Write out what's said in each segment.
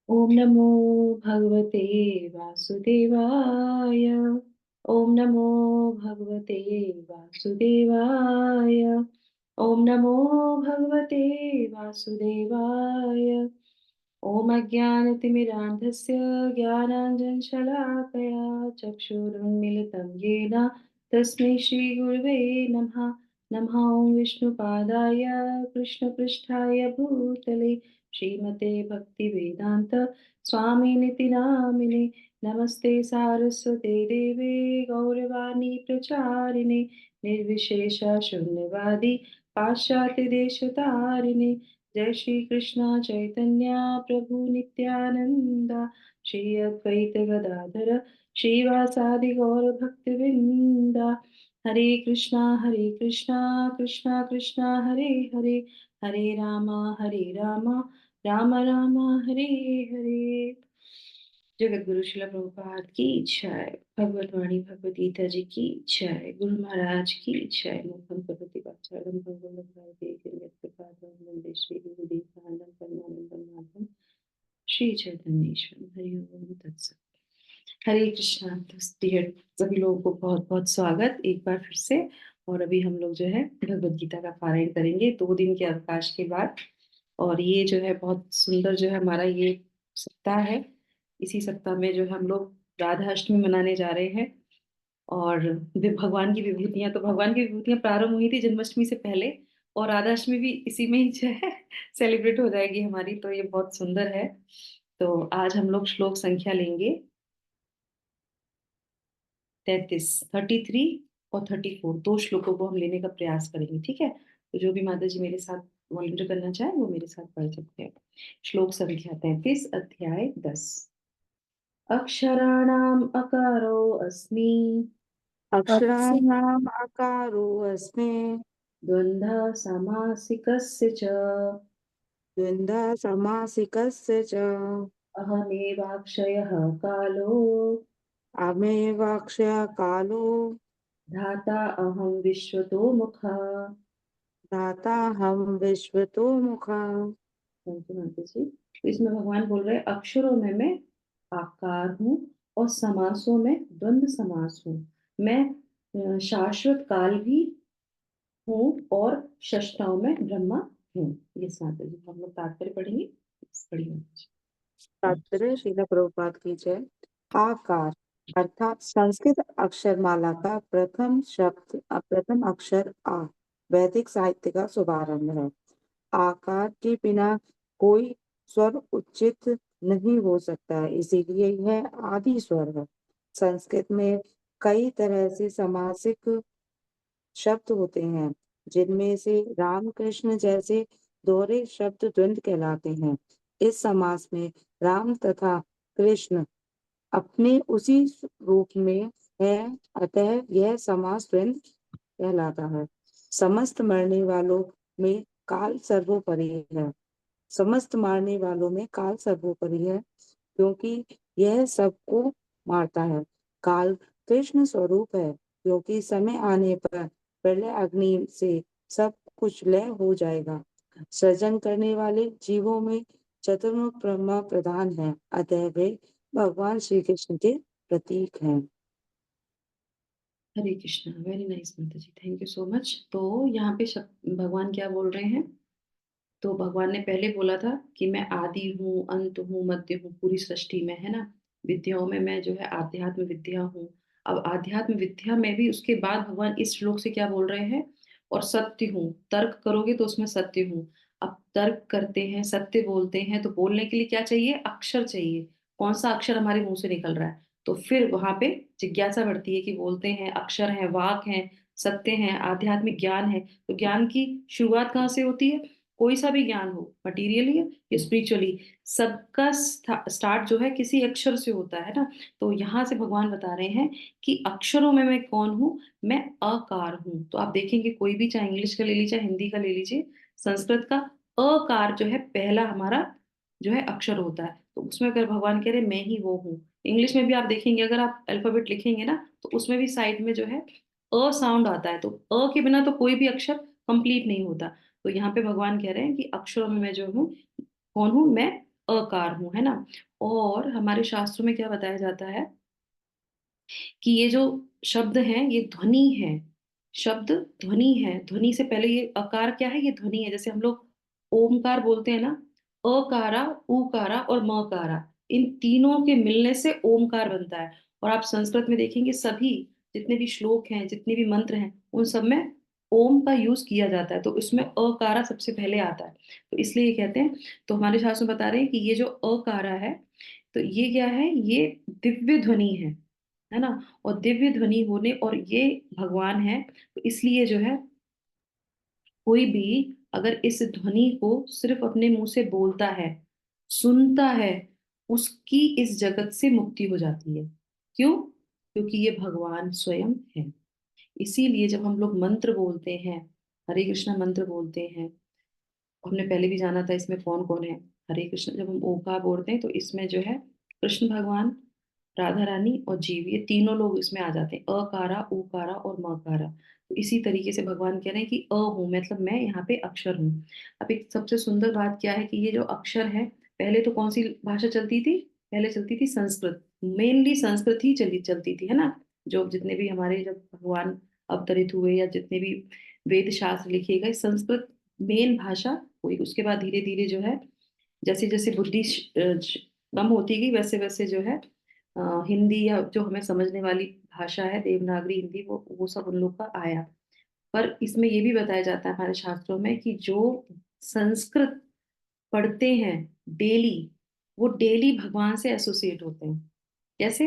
ओम नमो भगवते वासुदेवाय। ओम नमो भगवते वासुदेवाय। ओम नमो भगवते वासुदेवाय। ओम अज्ञानतिमिरान्धस्य ज्ञानाञ्जनशलाकया चक्षुरुन्मिलितं येन तस्मै श्रीगुरवे नमः। नमः ॐ विष्णुपादाय कृष्णपृष्ठाय भूतले श्रीमते भक्तिवेदान्त स्वामिनिति नामिने। नमस्ते सारस्वते देवे गौरवाणी प्रचारिणे निर्विशेष शून्यवादी पाश्चात्य देशतारिणे। जय श्री कृष्ण चैतन्य प्रभु नित्यानंद श्री अद्वैत गदाधर श्रीवासादि गौर भक्तवृंद। हरे कृष्णा कृष्णा कृष्णा हरे हरे हरे राम राम राम हरे हरे। जगत गुरु शिला प्रभुपाद की जय। भगवत वाणी भगवत गीता जी की जय। गुरु महाराज की जय। मुखम करोति वाचालं भंगुं लंघयते गिरियत् प्रसादं वन्दे श्री गुरुदेवानंद परमानंदं माधवं श्री चैतन्येश्वर। हरि ओम तत्सत। हरे कृष्णा। डियर सभी लोगों को बहुत बहुत स्वागत एक बार फिर से। और अभी हम लोग जो है भगवत गीता का पारायण करेंगे 2 दिन के अवकाश के बाद। और ये जो है बहुत सुंदर जो है हमारा ये सप्ताह है। इसी सप्ताह में जो हम लोग राधा अष्टमी मनाने जा रहे हैं। और भगवान की विभूतियां, तो भगवान की विभूतियां प्रारंभ हुई थी जन्माष्टमी से पहले। और राधा अष्टमी भी इसी में ही जो है सेलिब्रेट हो जाएगी हमारी, तो ये बहुत सुंदर है। तो आज हम लोग श्लोक संख्या लेंगे 33 और 34। 2 श्लोकों को हम लेने का प्रयास करेंगे, ठीक है। तो जो भी माता जी मेरे साथ वॉलंटियर करना चाहे वो मेरे साथ पढ़ सकते हैं। श्लोक संख्या 33, अध्याय 10। अक्षराणाम् अकारो अस्मि अक्षराणाम् आकारोऽस्मि द्वन्द्वः समासिकस्य च। द्वन्द्वः समासिकस्य च। अहमेवाक्षयः कालो अमेवाक्षयः कालो धाता अहं विश्वतो मुखः। दाताहं विश्वतो मुखः। थैंक यू माता जी। तो इसमें भगवान बोल रहे हैं अक्षरों में मैं आकार हूँ और समासों में द्वंद्व समास हूँ। मैं शाश्वत काल भी हूँ और षष्ठाओं में ब्रह्मा हूँ। ये माता जी हम लोग तात्पर्य पढ़ेंगे। पढ़िए माता जी। तात्पर्य श्रील प्रभुपाद की जय। आकार अर्थात संस्कृत अक्षरमाला का प्रथम अक्षर आ वैदिक साहित्य का शुभारंभ है। आकार के बिना कोई स्वर उच्चित नहीं हो सकता है, इसीलिए यह आदि स्वर है। संस्कृत में कई तरह से समासिक शब्द होते हैं, जिनमें से राम कृष्ण जैसे दोहरे शब्द द्वंद्व कहलाते हैं। इस समास में राम तथा कृष्ण अपने उसी रूप में है, अतः यह समास द्वंद्व कहलाता है। समस्त मरने वालों में काल सर्वोपरि है। समस्त मारने वालों में काल सर्वोपरि है, क्योंकि यह सबको मारता है। काल कृष्ण स्वरूप है, क्योंकि समय आने पर प्रलय अग्नि से सब कुछ लय हो जाएगा। सृजन करने वाले जीवों में चतुर्मुख ब्रह्मा प्रधान है, अतः वे भगवान श्री कृष्ण के प्रतीक हैं। हरे कृष्णा। वेरी नाइस माता जी, थैंक यू सो मच। तो यहाँ पे भगवान क्या बोल रहे हैं। तो भगवान ने पहले बोला था कि मैं आदि हूँ, अंत हूँ, मध्य हूँ, पूरी सृष्टि में, है ना। विद्याओं में मैं जो है आध्यात्म विद्या हूँ। अब आध्यात्म विद्या में भी उसके बाद भगवान इस श्लोक से क्या बोल रहे हैं। और सत्य हूँ, तर्क करोगे तो उसमें सत्य हूँ। अब तर्क करते हैं, सत्य बोलते हैं, तो बोलने के लिए क्या चाहिए, अक्षर चाहिए। कौन सा अक्षर हमारे मुंह से निकल रहा है। तो फिर वहां पे जिज्ञासा बढ़ती है कि बोलते हैं, अक्षर हैं, वाक हैं, सत्य हैं, आध्यात्मिक ज्ञान है। तो ज्ञान की शुरुआत कहाँ से होती है। कोई सा भी ज्ञान हो, मटीरियली या स्पिरिचुअली, सबका स्टार्ट जो है किसी अक्षर से होता है ना। तो यहाँ से भगवान बता रहे हैं कि अक्षरों में मैं कौन हूँ। मैं अकार हूँ। तो आप देखेंगे कोई भी, चाहे इंग्लिश का ले लीजिए, हिंदी का ले लीजिए, संस्कृत का अकार जो है पहला हमारा जो है अक्षर होता है। तो उसमें अगर भगवान कह रहे मैं ही वो हूँ। इंग्लिश में भी आप देखेंगे, अगर आप अल्फाबेट लिखेंगे ना, तो उसमें भी साइड में जो है अ साउंड आता है। तो अ के बिना तो कोई भी अक्षर कंप्लीट नहीं होता। तो यहाँ पे भगवान कह रहे हैं कि अक्षरों में मैं जो हूँ, कौन हूँ मैं, अकार हूं, है ना। और हमारे शास्त्रों में क्या बताया जाता है कि ये जो शब्द हैं ये ध्वनि है। शब्द ध्वनि है। ध्वनि से पहले ये अकार क्या है, ये ध्वनि है। जैसे हम लोग ओमकार बोलते हैं ना, अकारा, उकारा और मकारा, इन तीनों के मिलने से ओमकार बनता है। और आप संस्कृत में देखेंगे सभी जितने भी श्लोक हैं, जितने भी मंत्र हैं, उन सब में ओम का यूज किया जाता है। तो इसमें अकारा सबसे पहले आता है, तो इसलिए ये कहते हैं। तो हमारे शास्त्र में बता रहे हैं कि ये जो अकारा है, तो ये क्या है, ये दिव्य ध्वनि है ना। और दिव्य ध्वनि होने, और ये भगवान है, तो इसलिए जो है कोई भी अगर इस ध्वनि को सिर्फ अपने मुंह से बोलता है, सुनता है, उसकी इस जगत से मुक्ति हो जाती है। क्यों? क्योंकि ये भगवान स्वयं है। इसीलिए जब हम लोग मंत्र बोलते हैं, हरे कृष्णा मंत्र बोलते हैं, हमने पहले भी जाना था इसमें कौन कौन है। हरे कृष्ण जब हम ओका बोलते हैं तो इसमें जो है कृष्ण भगवान, राधा रानी और जीव, ये तीनों लोग इसमें आ जाते हैं, अकारा, उकारा और मकारा। तो इसी तरीके से भगवान कह रहे हैं कि अ हूं, मतलब मैं यहाँ पे अक्षर हूँ। अब एक सबसे सुंदर बात क्या है कि ये जो अक्षर है, पहले तो कौन सी भाषा चलती थी? पहले चलती थी संस्कृत, मेनली संस्कृत ही चलती थी, है ना। जो जितने भी हमारे जब भगवान अवतरित हुए, या जितने भी वेद शास्त्र लिखे गए, संस्कृत मेन भाषा हुई। उसके बाद धीरे धीरे जो है, जैसे जैसे बुद्धि कम होती गई, वैसे वैसे जो है हिंदी, या जो हमें समझने वाली भाषा है देवनागरी हिंदी, वो सब उन लोग का आया। पर इसमें ये भी बताया जाता है हमारे शास्त्रों में कि जो संस्कृत पढ़ते हैं डेली, वो डेली भगवान से एसोसिएट होते हैं। कैसे?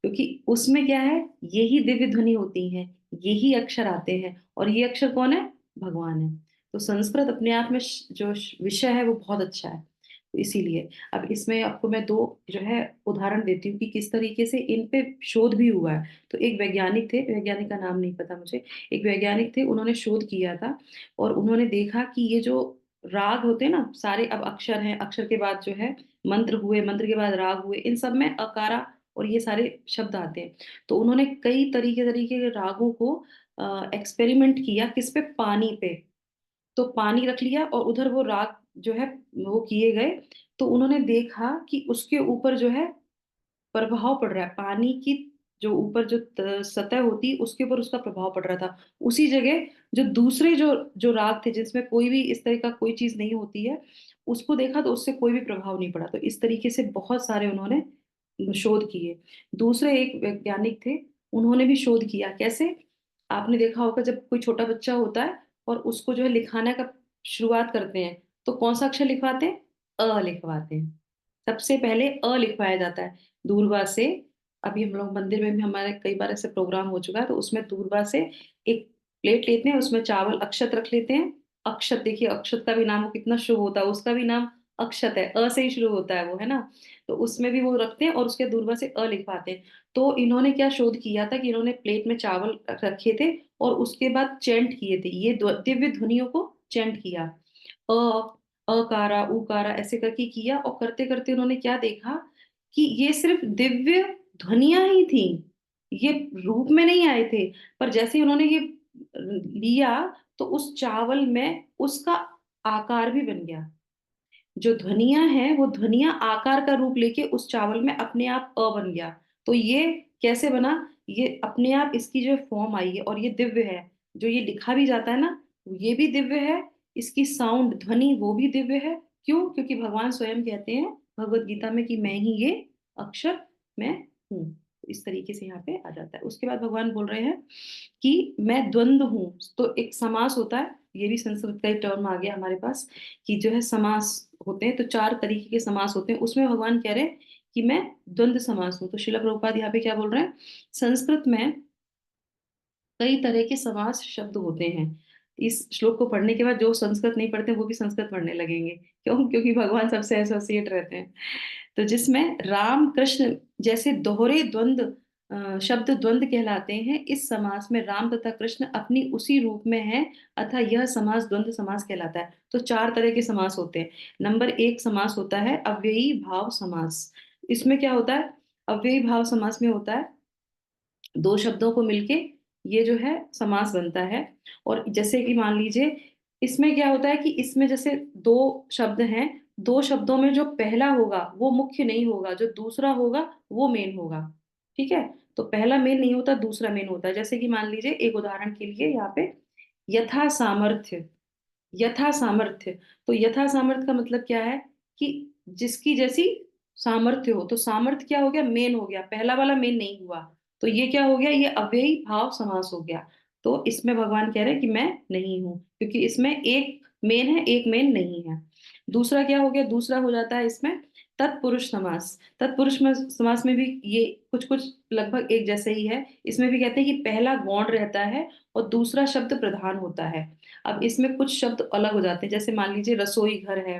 क्योंकि उसमें क्या है, यही दिव्य ध्वनि होती है, यही अक्षर आते हैं, और ये अक्षर कौन है? भगवान है। तो संस्कृत अपने आप में जो विषय है वो बहुत अच्छा है। तो इसीलिए अब इसमें आपको मैं दो जो है उदाहरण देती हूँ कि किस तरीके से इन पे शोध भी हुआ है। तो एक वैज्ञानिक थे, वैज्ञानिक का नाम नहीं पता मुझे, एक वैज्ञानिक थे, उन्होंने शोध किया था। और उन्होंने देखा कि ये जो राग होते हैं ना सारे, अब अक्षर हैं, अक्षर के बाद जो है मंत्र हुए, मंत्र के बाद राग हुए, इन सब में अकारा और ये सारे शब्द आते हैं। तो उन्होंने कई तरीके तरीके के रागों को एक्सपेरिमेंट किया, किस पे? पानी पे। तो पानी रख लिया और उधर वो राग जो है वो किए गए। तो उन्होंने देखा कि उसके ऊपर जो है प्रभाव पड़ रहा है, पानी की जो ऊपर जो सतह होती है उसके ऊपर उसका प्रभाव पड़ रहा था। उसी जगह जो दूसरे जो जो राग थे जिसमें कोई भी इस तरह का कोई चीज नहीं होती है, उसको देखा तो उससे कोई भी प्रभाव नहीं पड़ा। तो इस तरीके से बहुत सारे उन्होंने शोध किए। दूसरे एक वैज्ञानिक थे, उन्होंने भी शोध किया। कैसे? आपने देखा होगा जब कोई छोटा बच्चा होता है और उसको जो है लिखाने का शुरुआत करते हैं, तो कौन सा अक्षर लिखवाते हैं? अ लिखवाते हैं। सबसे पहले अ लिखवाया जाता है दूरबा से। अभी हम लोग मंदिर में भी हमारे कई बार ऐसे प्रोग्राम हो चुका है, तो उसमें दूरबा से एक प्लेट लेते हैं, उसमें चावल अक्षत रख लेते हैं। अक्षत, देखिए अक्षत का भी नाम वो कितना शुभ होता है, उसका भी नाम अक्षत है, अ से ही शुरू होता है वो, है ना। तो उसमें भी वो रखते हैं और उसके दूरबा से अ लिखवाते हैं। तो इन्होंने क्या शोध किया था कि इन्होंने प्लेट में चावल रखे थे और उसके बाद चैंट किए थे, ये दिव्य ध्वनियों को चैंट किया। अ, अकारा, उकारा ऐसे करके किया, और करते करते उन्होंने क्या देखा कि ये सिर्फ दिव्य ध्वनियां ही थी, ये रूप में नहीं आए थे। पर जैसे ही उन्होंने ये लिया, तो उस चावल में उसका आकार भी बन गया। जो ध्वनियां हैं वो ध्वनियां आकार का रूप लेके उस चावल में अपने आप अ बन गया। तो ये कैसे बना? ये अपने आप इसकी जो फॉर्म आई है, और ये दिव्य है। जो ये लिखा भी जाता है ना, ये भी दिव्य है। इसकी साउंड, ध्वनि, वो भी दिव्य है। क्यों? क्योंकि भगवान स्वयं कहते हैं भगवत गीता में कि मैं ही ये अक्षर मैं हूँ। तो इस तरीके से यहाँ पे आ जाता है। उसके बाद भगवान बोल रहे हैं कि मैं द्वंद्व हूँ। तो एक समास होता है, ये भी संस्कृत का एक टर्म आ गया हमारे पास, कि जो है समास होते हैं। तो चार तरीके के समास होते हैं, उसमें भगवान कह रहे हैं कि मैं द्वंद्व समास हूँ। तो शिला प्रभुपाद यहाँ पे क्या बोल रहे हैं? संस्कृत में कई तरह के समास शब्द होते हैं। इस श्लोक को पढ़ने के बाद जो संस्कृत नहीं पढ़ते वो भी संस्कृत पढ़ने लगेंगे। क्यों? क्योंकि भगवान सबसे एसोसिएट रहते हैं। तो जिसमें राम कृष्ण जैसे दोहरे द्वंद्व शब्द द्वंद्व कहलाते हैं, इस समास में राम तथा कृष्ण अपनी उसी रूप में है, अतः यह समास द्वंद्व समास कहलाता है। तो चार तरह के समास होते हैं। नंबर एक समास होता है अव्ययी भाव समास। इसमें क्या होता है? अव्ययी भाव समास में होता है दो शब्दों को मिलके ये जो है समास बनता है। और जैसे कि मान लीजिए इसमें क्या होता है कि इसमें जैसे दो शब्द हैं, दो शब्दों में जो पहला होगा वो मुख्य नहीं होगा, जो दूसरा होगा वो मेन होगा। ठीक है, तो पहला मेन नहीं होता, दूसरा मेन होता है। जैसे कि मान लीजिए एक उदाहरण के लिए यहाँ पे, यथा सामर्थ्य। यथा सामर्थ्य, तो यथा सामर्थ्य का मतलब क्या है कि जिसकी जैसी सामर्थ्य हो। तो सामर्थ्य क्या हो गया, मेन हो गया, पहला वाला मेन नहीं हुआ। तो ये क्या हो गया, ये अव्ययी भाव समास हो गया। तो इसमें भगवान कह रहे हैं कि मैं नहीं हूं, क्योंकि इसमें एक मेन है एक मेन नहीं है। दूसरा क्या हो गया, दूसरा हो जाता है इसमें तत्पुरुष समास। समास में भी ये कुछ कुछ लगभग एक जैसे ही है। इसमें भी कहते हैं कि पहला गौण रहता है और दूसरा शब्द प्रधान होता है। अब इसमें कुछ शब्द अलग हो जाते हैं, जैसे मान लीजिए रसोई घर है,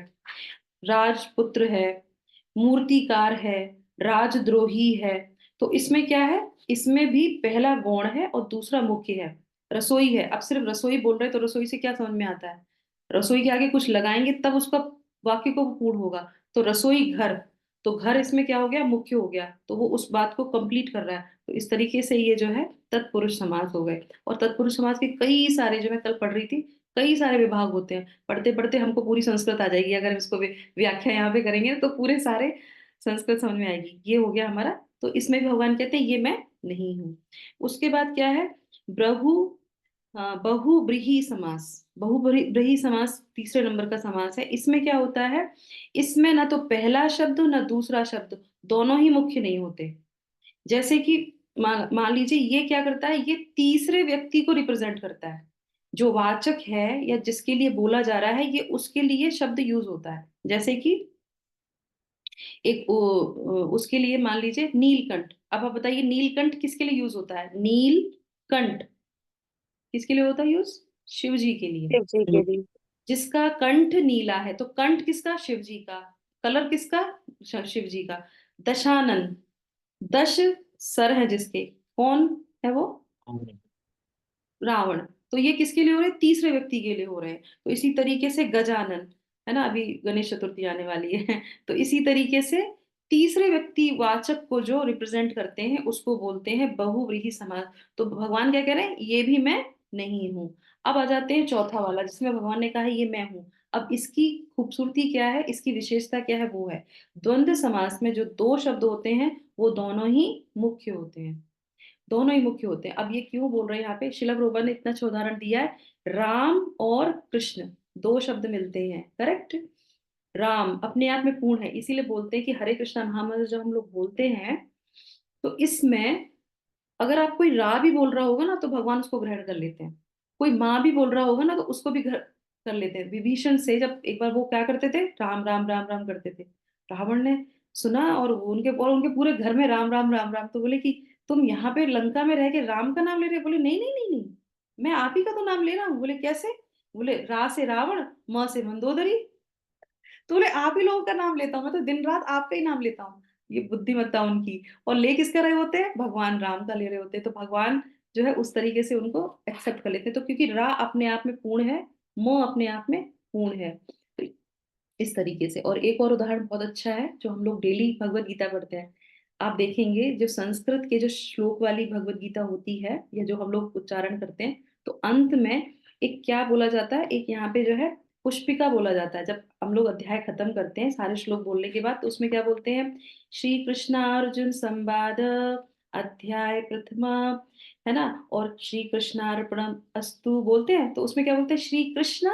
राजपुत्र है, मूर्तिकार है, राजद्रोही है। तो इसमें क्या है, इसमें भी पहला गौण है और दूसरा मुख्य है। रसोई है, अब सिर्फ रसोई बोल रहे हैं तो रसोई से क्या समझ में आता है, रसोई के आगे कुछ लगाएंगे तब उसका वाक्य को पूर्ण होगा। तो रसोई घर, तो घर इसमें क्या हो गया, मुख्य हो गया, तो वो उस बात को कंप्लीट कर रहा है। तो इस तरीके से ये जो है तत्पुरुष समास हो गए। और तत्पुरुष समास के कई सारे, जो मैं कल पढ़ रही थी, कई सारे विभाग होते हैं। पढ़ते पढ़ते हमको पूरी संस्कृत आ जाएगी, अगर इसको व्याख्या यहाँ पे करेंगे तो पूरे सारे संस्कृत समझ में आएगी। ये हो गया हमारा। तो इसमें भी भगवान कहते हैं ये मैं नहीं हूँ। उसके बाद क्या है, बहु बहुब्रीहि समास। बहुब्रीहि समास तीसरे नंबर का समास है। इसमें क्या होता है, इसमें ना तो पहला शब्द ना दूसरा शब्द, दोनों ही मुख्य नहीं होते। जैसे कि मान लीजिए ये क्या करता है, ये तीसरे व्यक्ति को रिप्रेजेंट करता है। जो वाचक है या जिसके लिए बोला जा रहा है, ये उसके लिए शब्द यूज होता है। जैसे कि उसके लिए मान लीजिए नीलकंठ। अब आप बताइए नीलकंठ किसके लिए यूज होता है, नीलकंठ किसके लिए होता है यूज, शिव जी के लिए। शिव जी के लिए। जिसका कंठ नीला है, तो कंठ किसका, शिव जी का। कलर किसका, शिव जी का। दशानन, दश सर है जिसके, कौन है वो, रावण। तो ये किसके लिए हो रहे हैं, तीसरे व्यक्ति के लिए हो रहे हैं। तो इसी तरीके से गजानन, है ना, अभी गणेश चतुर्थी आने वाली है तो इसी तरीके से तीसरे व्यक्ति वाचक को जो रिप्रेजेंट करते हैं उसको बोलते हैं बहुव्रीहि समास। तो भगवान क्या कह रहे हैं, ये भी मैं नहीं हूं। अब आ जाते हैं चौथा वाला, जिसमें भगवान ने कहा है ये मैं हूं। अब इसकी खूबसूरती क्या है, इसकी विशेषता क्या है, वो है द्वंद्व समास में जो दो शब्द होते हैं वो दोनों ही मुख्य होते हैं। दोनों ही मुख्य होते हैं। अब ये क्यों बोल रहे हैं यहाँ पे, शिला प्रभुपाद ने इतना अच्छा उदाहरण दिया है। राम और कृष्ण दो शब्द मिलते हैं, करेक्ट। राम अपने आप में पूर्ण है, इसीलिए बोलते हैं कि हरे कृष्णा महामंत्र जब हम लोग बोलते हैं तो इसमें अगर आप कोई रा भी बोल रहा होगा ना तो भगवान उसको ग्रहण कर लेते हैं। कोई माँ भी बोल रहा होगा ना तो उसको भी ग्रहण कर लेते हैं। विभीषण से जब एक बार वो क्या करते थे, राम राम राम राम करते थे, रावण ने सुना और उनके पूरे घर में राम राम राम राम, तो बोले कि तुम यहाँ पे लंका में रह के राम का नाम ले रहे हो। बोले नहीं नहीं नहीं नहीं, मैं आप ही का तो नाम ले रहा हूँ। बोले कैसे, बोले रा से रावण, म से मंदोदरी। तो बोले आप ही लोगों का नाम लेता हूँ, मैं तो दिन रात आपका ही नाम लेता हूँ। ये बुद्धिमत्ता उनकी। और ले किसका रहे होते हैं, भगवान राम का ले रहे होते हैं। तो भगवान जो है उस तरीके से उनको एक्सेप्ट कर लेते हैं। तो क्योंकि रा अपने आप में पूर्ण है, मोह अपने आप में पूर्ण है, तो इस तरीके से। और एक और उदाहरण बहुत अच्छा है, जो हम लोग डेली भगवत गीता पढ़ते हैं। आप देखेंगे जो संस्कृत के जो श्लोक वाली भगवत गीता होती है या जो हम लोग उच्चारण करते हैं, तो अंत में एक क्या बोला जाता है, एक यहाँ पे जो है पुष्पिका बोला जाता है। जब हम लोग अध्याय खत्म करते हैं सारे श्लोक बोलने के बाद, तो उसमें क्या बोलते हैं, श्री कृष्णार्जुन संवाद अध्याय प्रथमा, है ना, और श्री कृष्णार्पणम अस्तु बोलते हैं। तो उसमें क्या बोलते हैं, श्री कृष्ण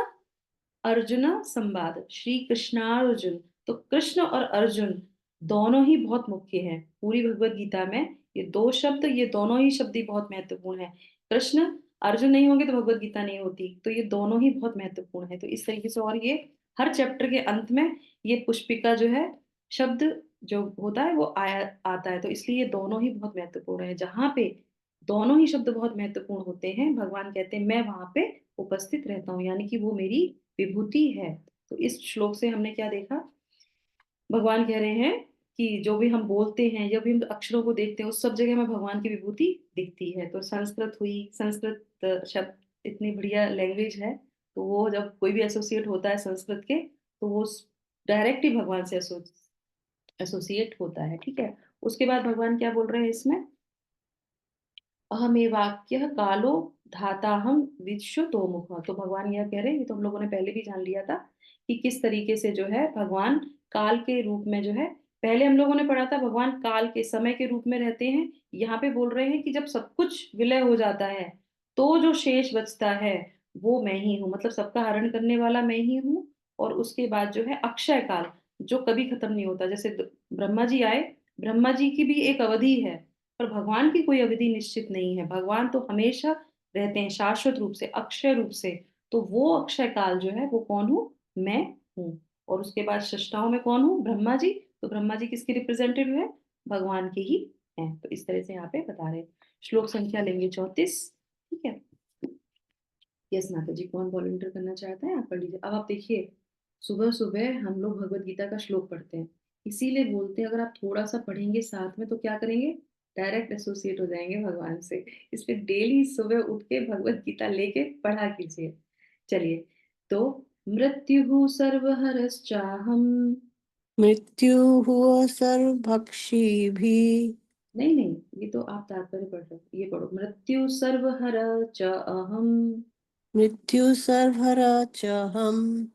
अर्जुन संवाद, श्री कृष्णार्जुन। तो कृष्ण और अर्जुन दोनों ही बहुत मुख्य हैं पूरी भगवत गीता में। ये दो शब्द, ये दोनों ही शब्द ही बहुत महत्वपूर्ण है। कृष्ण अर्जुन नहीं होंगे तो भगवत गीता नहीं होती। तो ये दोनों ही बहुत महत्वपूर्ण है। तो इस तरीके से, और ये हर चैप्टर के अंत में ये पुष्पिका जो है शब्द जो होता है वो आया आता है। तो इसलिए ये दोनों ही बहुत महत्वपूर्ण है। जहां पे दोनों ही शब्द बहुत महत्वपूर्ण होते हैं, भगवान कहते हैं मैं वहां पे उपस्थित रहता हूँ, यानी कि वो मेरी विभूति है। तो इस श्लोक से हमने क्या देखा, भगवान कह रहे हैं कि जो भी हम बोलते हैं या भी हम अक्षरों को देखते हैं उस सब जगह में भगवान की विभूति दिखती है। तो संस्कृत हुई, संस्कृत शब्द इतनी बढ़िया लैंग्वेज है। तो वो जब कोई भी एसोसिएट होता है संस्कृत के, तो वो डायरेक्ट ही भगवान से एसोसिएट होता है। ठीक है, उसके बाद भगवान क्या बोल रहे हैं इसमें, अहमेवाक्यः कालो धाताहम विश्व तोमुख। तो भगवान यह कह रहे हैं, ये तो हम लोगों ने पहले भी जान लिया था कि किस तरीके से जो है भगवान काल के रूप में जो है, पहले हम लोगों ने पढ़ा था भगवान काल के समय के रूप में रहते हैं। यहाँ पे बोल रहे हैं कि जब सब कुछ विलय हो जाता है तो जो शेष बचता है वो मैं ही हूँ, मतलब सबका हरण करने वाला मैं ही हूँ। और उसके बाद जो है अक्षय काल, जो कभी खत्म नहीं होता। जैसे ब्रह्मा जी आए, ब्रह्मा जी की भी एक अवधि है, पर भगवान की कोई अवधि निश्चित नहीं है। भगवान तो हमेशा रहते हैं शाश्वत रूप से, अक्षय रूप से। तो वो अक्षय काल जो है वो कौन हूँ, मैं हूँ। और उसके बाद सृष्टाओं में कौन हूँ, ब्रह्मा जी। तो ब्रह्मा जी किसके रिप्रेजेंटेटिव है, भगवान के ही हैं। तो इस तरह से यहाँ पे बता रहे हैं। श्लोक संख्या लेंगे 34। ठीक है। यस माता जी, कौन वॉलंटियर करना चाहता है आप पढ़ लीजिए। अब आप देखिए, सुबह सुबह हम लोग भगवत गीता का श्लोक पढ़ते हैं, इसीलिए बोलते हैं अगर आप थोड़ा सा पढ़ेंगे साथ में तो क्या करेंगे, डायरेक्ट एसोसिएट हो जाएंगे भगवान से। इसलिए डेली सुबह उठ के भगवत गीता लेके पढ़ा कीजिए। चलिए, तो मृत्यु सर्वहरश्चाहम। मृत्युः सर्वभक्षिभिः। नहीं नहीं, ये तो आप तात्पर्य पढ़ रहे हो, ये पढ़ो, मृत्यु सर्वहर च अहम। मृत्युः सर्वहरः च अहम्।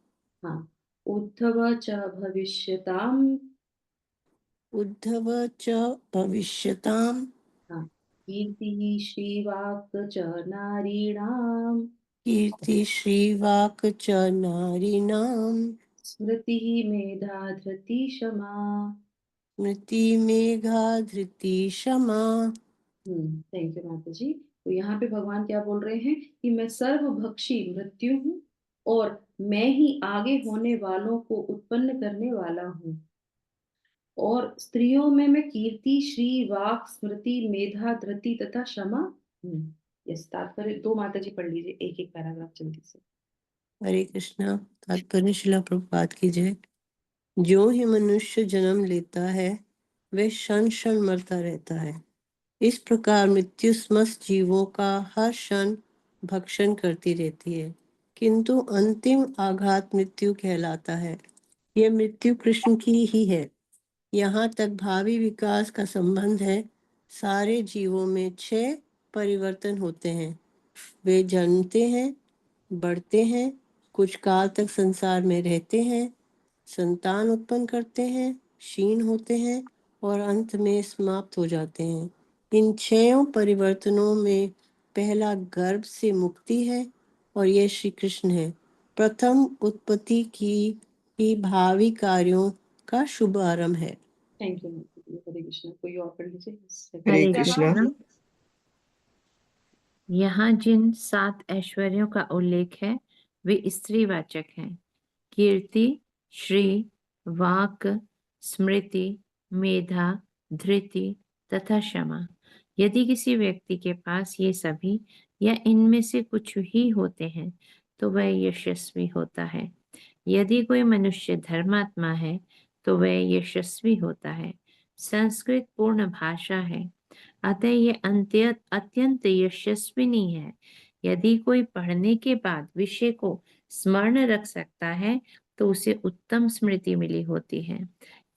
हाँ, उद्धव च भविष्यताम। उद्धवः च भविष्यताम्। हाँ, कीर्तिः श्रीवाक् च नारीणाम्। कीर्तिः श्रीवाक् च नारीणाम्। स्मृतिः मेधा धृतिः क्षमा। स्मृतिः मेधा धृतिः क्षमा। थैंक यू माता जी। तो यहाँ पे भगवान क्या बोल रहे हैं कि मैं सर्वभक्षी मृत्यु हूँ, और मैं ही आगे होने वालों को उत्पन्न करने वाला हूँ। और स्त्रियों में मैं कीर्ति श्री वाक स्मृति मेधा धृति तथा क्षमा हूँ। यस, तात्पर्य दो माता जी पढ़ लीजिए, एक एक पैराग्राफ जल्दी से। हरे कृष्णा। तात्पर्य श्रील प्रभुपाद की जय। जो ही मनुष्य जन्म लेता है वह क्षण क्षण मरता रहता है। इस प्रकार मृत्यु समस्त जीवों का हर क्षण भक्षण करती रहती है, किंतु अंतिम आघात मृत्यु कहलाता है। यह मृत्यु कृष्ण की ही है। यहाँ तक भावी विकास का संबंध है। सारे जीवों में 6 परिवर्तन होते हैं। वे जन्मते हैं, बढ़ते हैं, कुछ काल तक संसार में रहते हैं, संतान उत्पन्न करते हैं, क्षीण होते हैं और अंत में समाप्त हो जाते हैं। इन 6 परिवर्तनों में पहला गर्भ से मुक्ति है और यह श्री कृष्ण है। प्रथम उत्पत्ति की ही भावी कार्यों का शुभ आरंभ है। थैंक यू माता जी। हरे कृष्ण। कोई और पढ़ लीजिए। हरे second कृष्णा। paragraph। यहाँ जिन 7 ऐश्वर्यों का उल्लेख है वे स्त्रीवाचक हैं। कीर्ति, श्री, वाक, स्मृति, मेधा, धृति तथा क्षमा। यदि किसी व्यक्ति के पास ये सभी या इनमें से कुछ ही होते हैं तो वह यशस्वी होता है। यदि कोई मनुष्य धर्मात्मा है तो वह यशस्वी होता है। संस्कृत पूर्ण भाषा है, अतः ये अत्यंत यशस्विनी है। यदि कोई पढ़ने के बाद विषय को स्मरण रख सकता है तो उसे उत्तम स्मृति मिली होती है।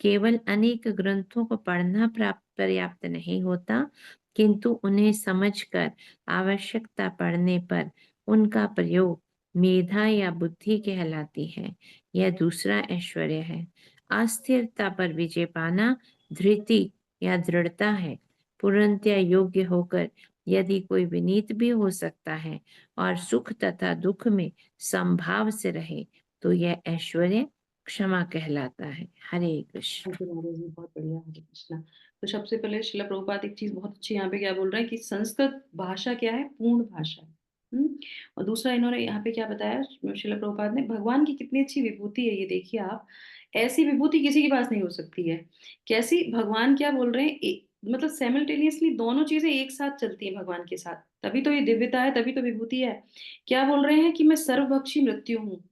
केवल अनेक ग्रंथों को पढ़ना पर्याप्त नहीं होता, किंतु उन्हें समझकर आवश्यकता पड़ने पर उनका प्रयोग मेधा या बुद्धि कहलाती है। यह दूसरा ऐश्वर्य है। अस्थिरता पर विजय पाना धृति या दृढ़ता है। पूर्णतया योग्य होकर यदि कोई विनीत भी हो सकता है और सुख तथा दुख में समभाव से रहे तो यह ऐश्वर्य क्षमा कहलाता है। हरे कृष्ण। थैंक यू महाराज जी, बहुत बढ़िया। हरे कृष्णा। तो सबसे पहले शिला प्रभुपाद एक चीज बहुत अच्छी यहाँ पे क्या बोल रहे हैं कि संस्कृत भाषा क्या है, पूर्ण भाषा है। और दूसरा इन्होंने यहाँ पे क्या बताया शिला प्रभुपाद ने, भगवान की कितनी अच्छी विभूति है ये देखिए आप। ऐसी विभूति किसी के पास नहीं हो सकती है। कैसी, भगवान क्या बोल रहे हैं, मतलब सेमल्टेनियसली दोनों चीजें एक साथ चलती हैं भगवान के साथ, तभी तो ये दिव्यता है, तभी तो विभूति है। क्या बोल रहे हैं कि मैं सर्वभक्षी मृत्यु हूँ,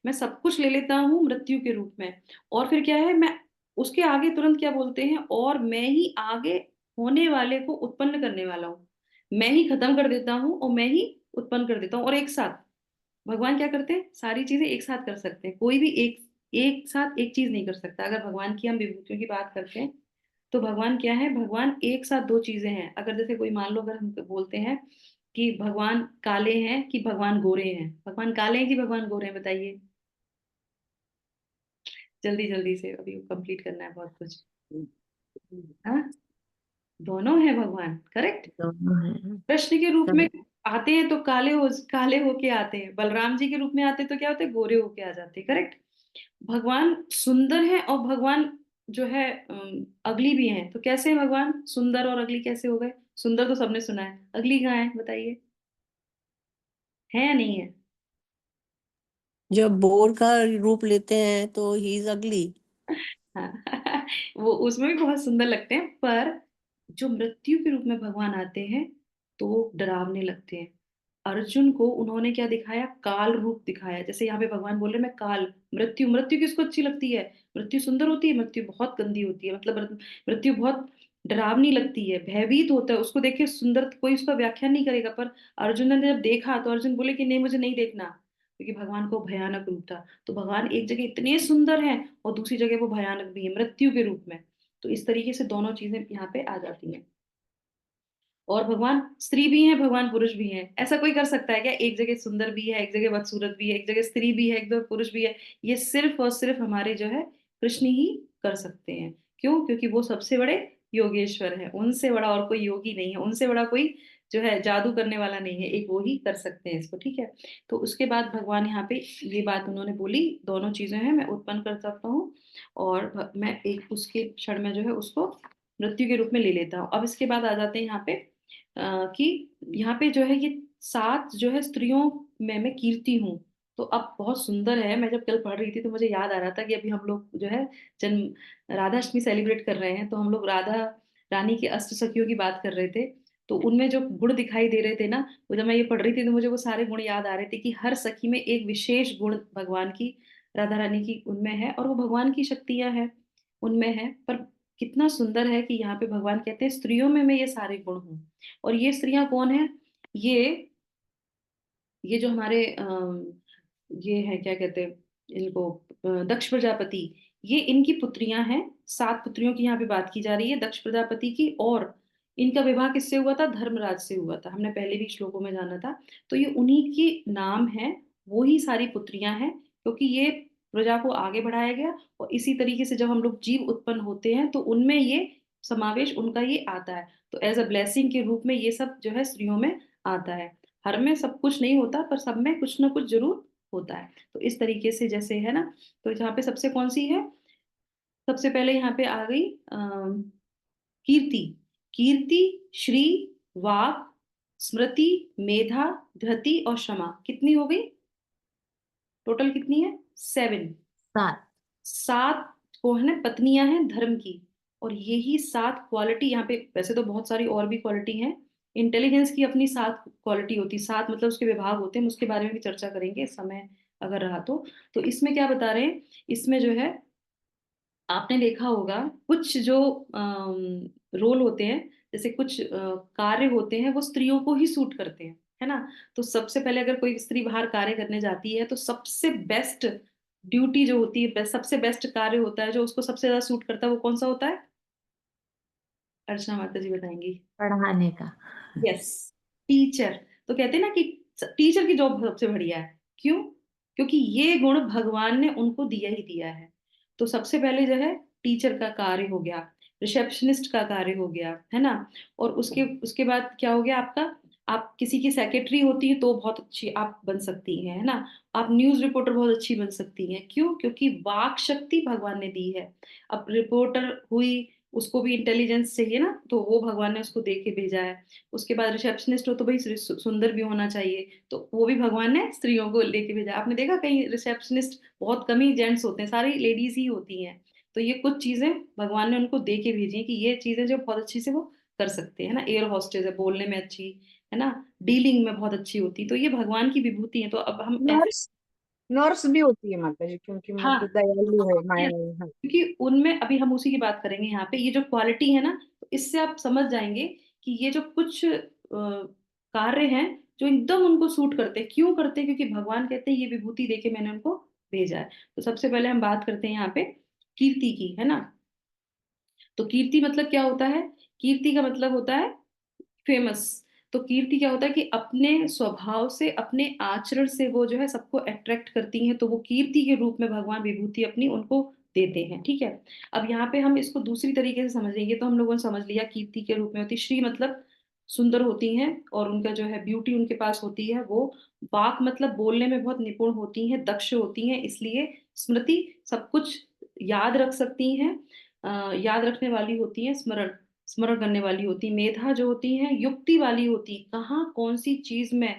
मैं सब कुछ ले लेता हूँ मृत्यु के रूप में। और फिर क्या है, मैं उसके आगे तुरंत क्या बोलते हैं, और मैं ही आगे होने वाले को उत्पन्न करने वाला हूँ। मैं ही खत्म कर देता हूँ और मैं ही उत्पन्न कर देता हूँ। और एक साथ भगवान क्या करते हैं, सारी चीजें एक साथ कर सकते हैं। कोई भी एक एक साथ एक चीज नहीं कर सकता। अगर भगवान की हम विभूतियों की बात करते हैं तो भगवान क्या है, भगवान एक साथ दो चीजें हैं। अगर जैसे कोई मान लो, अगर हम बोलते हैं कि भगवान काले हैं कि भगवान गोरे हैं? भगवान काले हैं कि भगवान गोरे हैं, बताइए जल्दी जल्दी से, अभी कंप्लीट करना है बहुत कुछ। हाँ, दोनों हैं भगवान, करेक्ट। दोनों हैं। कृष्ण के रूप में correct। आते हैं तो काले होके आते हैं, बलराम जी के रूप में आते हैं तो क्या होते हैं, गोरे होके आ जाते हैं, करेक्ट। भगवान सुंदर है और भगवान जो है अगली भी हैं, तो कैसे हैं भगवान सुंदर और अगली कैसे हो गए? सुंदर तो सबने सुना है, अगली कहाँ है बताइए, है या नहीं है? जब बोर का रूप लेते हैं तो ही इज अगली। हाँ वो उसमें भी बहुत सुंदर लगते हैं, पर जो मृत्यु के रूप में भगवान आते हैं तो डरावने लगते हैं। अर्जुन को उन्होंने क्या दिखाया, काल रूप दिखाया। जैसे यहाँ पे भगवान बोल रहे मैं काल, मृत्यु, मृत्यु किसको अच्छी लगती है? मृत्यु सुंदर होती है? मृत्यु बहुत गंदी होती है, मतलब मृत्यु बहुत डरावनी लगती है, भयभीत होता है उसको देख के। सुंदर कोई उसका व्याख्या नहीं करेगा, पर अर्जुन ने जब देखा तो अर्जुन बोले कि नहीं मुझे नहीं देखना, क्योंकि भगवान को भयानक रूप था। तो भगवान एक जगह इतने सुंदर हैं और दूसरी जगह वो भयानक भी है मृत्यु के रूप में। तो इस तरीके से दोनों चीजें यहाँ पे आ जाती हैं। और भगवान स्त्री भी हैं, भगवान पुरुष भी हैं। ऐसा कोई कर सकता है क्या, एक जगह सुंदर भी है, एक जगह बदसूरत भी है, एक जगह स्त्री भी है, एक जगह पुरुष भी है? ये सिर्फ और सिर्फ हमारे जो है कृष्ण ही कर सकते हैं। क्यों? क्योंकि वो सबसे बड़े योगेश्वर है, उनसे बड़ा और कोई योगी नहीं है, उनसे बड़ा कोई जो है जादू करने वाला नहीं है, एक वो ही कर सकते हैं इसको, ठीक है। तो उसके बाद भगवान यहाँ पे ये बात उन्होंने बोली, दोनों चीजें हैं मैं उत्पन्न कर सकता हूँ, और मैं एक उसके क्षण में जो है उसको मृत्यु के रूप में ले लेता हूँ। अब इसके बाद आ जाते हैं यहाँ पे कि यहाँ पे जो है ये सात जो है स्त्रियों में मैं कीर्ति हूँ। तो अब बहुत सुंदर है, मैं जब कल पढ़ रही थी तो मुझे याद आ रहा था कि अभी हम लोग जो है जन्म राधाष्टमी सेलिब्रेट कर रहे हैं, तो हम लोग राधा रानी की अष्ट सखियों की बात कर रहे थे। तो उनमें जो गुण दिखाई दे रहे थे ना, वो जब मैं ये पढ़ रही थी तो मुझे वो सारे गुण याद आ रहे थे कि हर सखी में एक विशेष गुण भगवान की, राधा रानी की उनमें है, और वो भगवान की शक्तियां हैं उनमें है। पर कितना सुंदर है कि यहाँ पे भगवान कहते हैं स्त्रियों में मैं ये सारे गुण हूँ। और ये स्त्रियां कौन है? ये जो हमारे ये है क्या कहते हैं इनको, दक्ष प्रजापति, ये इनकी पुत्रियां हैं। सात पुत्रियों की यहाँ पे बात की जा रही है दक्ष प्रजापति की, और इनका विवाह किससे हुआ था? धर्मराज से हुआ था, हमने पहले भी श्लोकों में जाना था। तो ये उन्हीं की नाम है, वो ही सारी पुत्रियां हैं, क्योंकि ये प्रजा को आगे बढ़ाया गया। और इसी तरीके से जब हम लोग जीव उत्पन्न होते हैं तो उनमें ये समावेश उनका ये आता है। तो एज अ ब्लेसिंग के रूप में ये सब जो है स्त्रियों में आता है। हर में सब कुछ नहीं होता, पर सब में कुछ ना कुछ जरूर होता है। तो इस तरीके से जैसे है ना, तो यहाँ पे सबसे कौन सी है, सबसे पहले यहाँ पे आ गई कीर्ति। कीर्ति, श्री, वाक, स्मृति, मेधा, धृति और क्षमा, कितनी हो गई टोटल? कितनी है? 7। 7। सात को है ना पत्नियां हैं धर्म की। और यही सात क्वालिटी यहाँ पे, वैसे तो बहुत सारी और भी क्वालिटी हैं, इंटेलिजेंस की अपनी सात क्वालिटी होती, सात मतलब उसके विभाग होते हैं, हम उसके बारे में भी चर्चा करेंगे समय अगर रहा तो इसमें क्या बता रहे हैं, इसमें जो है आपने देखा होगा कुछ जो रोल होते हैं, जैसे कुछ कार्य होते हैं वो स्त्रियों को ही सूट करते हैं, है ना। तो सबसे पहले अगर कोई स्त्री बाहर कार्य करने जाती है तो सबसे बेस्ट ड्यूटी जो होती है, सबसे बेस्ट कार्य होता है जो उसको सबसे ज्यादा सूट करता है, वो कौन सा होता है? अर्चना माता जी बताएंगी। पढ़ाने का। Yes, teacher. तो कहते हैं ना कि टीचर की जॉब सबसे बढ़िया है। क्यों? क्योंकि ये गुण भगवान ने उनको दिया ही दिया है। तो सबसे पहले जो है टीचर का कार्य हो गया, रिसेप्शनिस्ट का कार्य हो गया, है ना। और उसके उसके बाद क्या हो गया आपका, आप किसी की सेक्रेटरी होती है तो बहुत अच्छी आप बन सकती हैं, है ना। आप न्यूज रिपोर्टर बहुत अच्छी बन सकती हैं। क्यों? क्योंकि वाक शक्ति भगवान ने दी है। अब रिपोर्टर हुई, उसको भी इंटेलिजेंस चाहिए ना, तो वो भगवान ने उसको दे के भेजा है। उसके बाद रिसेप्शनिस्ट हो तो भाई सुंदर भी होना चाहिए, तो वो भी भगवान ने स्त्रियों को लेके भेजा। आपने देखा कहीं रिसेप्शनिस्ट बहुत कम ही जेंट्स होते हैं, सारी लेडीज ही होती हैं। तो ये कुछ चीजें भगवान ने उनको दे के भेजी हैं कि ये चीजें जो बहुत अच्छी से वो कर सकते हैं ना। एयर हॉस्टेस है, बोलने में अच्छी, है ना, डीलिंग में बहुत अच्छी होती, तो ये भगवान की विभूति है। तो अब हम ऐसे, नर्स नर्स भी होती है माता जी, क्योंकि हाँ मतलब दयालु है, yes, माया है। क्योंकि उनमें अभी हम उसी की बात करेंगे यहाँ पे, ये जो क्वालिटी है ना, तो इससे आप समझ जाएंगे कि ये जो कुछ कार्य हैं जो एकदम उनको सूट करते हैं। क्यों करते हैं? क्योंकि भगवान कहते हैं ये विभूति देके मैंने उनको भेजा है। तो सबसे पहले हम बात करते हैं यहाँ पे कीर्ति की, है ना। तो कीर्ति मतलब क्या होता है? कीर्ति का मतलब होता है फेमस। तो कीर्ति क्या होता है कि अपने स्वभाव से, अपने आचरण से वो जो है सबको अट्रैक्ट करती हैं, तो वो कीर्ति के रूप में भगवान विभूति अपनी उनको देते हैं। ठीक है, अब यहाँ पे हम इसको दूसरी तरीके से समझेंगे। तो हम लोगों ने समझ लिया कीर्ति के रूप में होती श्री, मतलब सुंदर होती हैं और उनका जो है ब्यूटी उनके पास होती है। वो वाक मतलब बोलने में बहुत निपुण होती हैं, दक्ष होती हैं, इसलिए स्मृति सब कुछ याद रख सकती हैं, याद रखने वाली होती हैं, स्मरण स्मरण करने वाली होती। मेधा जो होती हैं युक्ति वाली होती, कहाँ कौन सी चीज में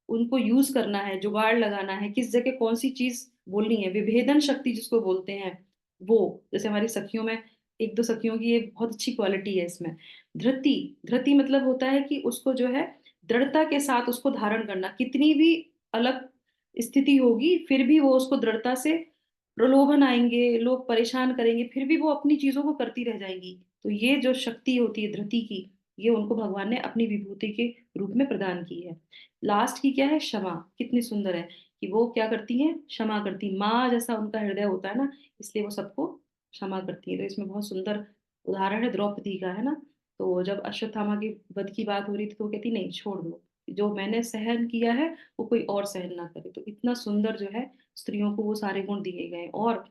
उनको यूज करना है, जुगाड़ लगाना है, किस जगह कौन सी चीज बोलनी है, विभेदन शक्ति जिसको बोलते हैं वो। जैसे हमारी सखियों में, एक दो सखियों की ये बहुत अच्छी क्वालिटी है इसमें। धृति, धृति मतलब होता है कि उसको जो है दृढ़ता के साथ उसको धारण करना, कितनी भी अलग स्थिति होगी फिर भी वो उसको दृढ़ता से, प्रलोभन आएंगे, लोग परेशान करेंगे, फिर भी वो अपनी चीजों को करती रह जाएंगी। तो ये जो शक्ति होती है धृति की, ये उनको भगवान ने अपनी विभूति के रूप में प्रदान की है। लास्ट की क्या है, क्षमा। कितनी सुंदर है कि वो क्या करती हैं, क्षमा करती, माँ जैसा उनका हृदय होता है ना, इसलिए वो सबको क्षमा करती है। तो इसमें बहुत सुंदर उदाहरण है द्रौपदी का, है ना। तो जब अश्वत्थामा की वध की बात हो रही थी तो वो कहती नहीं, छोड़ दो, जो मैंने सहन किया है वो कोई और सहन ना करे। तो इतना सुंदर जो है स्त्रियों को वो सारे गुण दिए गए। और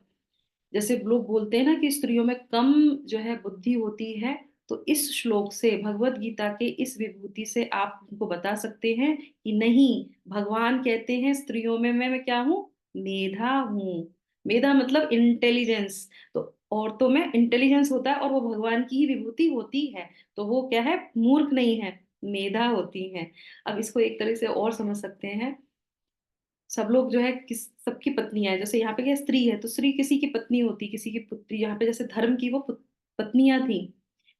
जैसे लोग बोलते हैं ना कि स्त्रियों में कम जो है बुद्धि होती है, तो इस श्लोक से, भगवत गीता के इस विभूति से आप उनको बता सकते हैं कि नहीं, भगवान कहते हैं स्त्रियों में मैं क्या हूं, मेधा हूं। मेधा मतलब इंटेलिजेंस। तो औरतों में इंटेलिजेंस होता है और वो भगवान की ही विभूति होती है। तो वो क्या है, मूर्ख नहीं है, मेधा होती है। अब इसको एक तरह से और समझ सकते हैं। सब लोग जो है किस, सबकी पत्नियां है, जैसे यहाँ पे क्या स्त्री है तो स्त्री किसी की पत्नी होती, किसी की पुत्री। यहाँ पे जैसे धर्म की वो पत्नियां थी।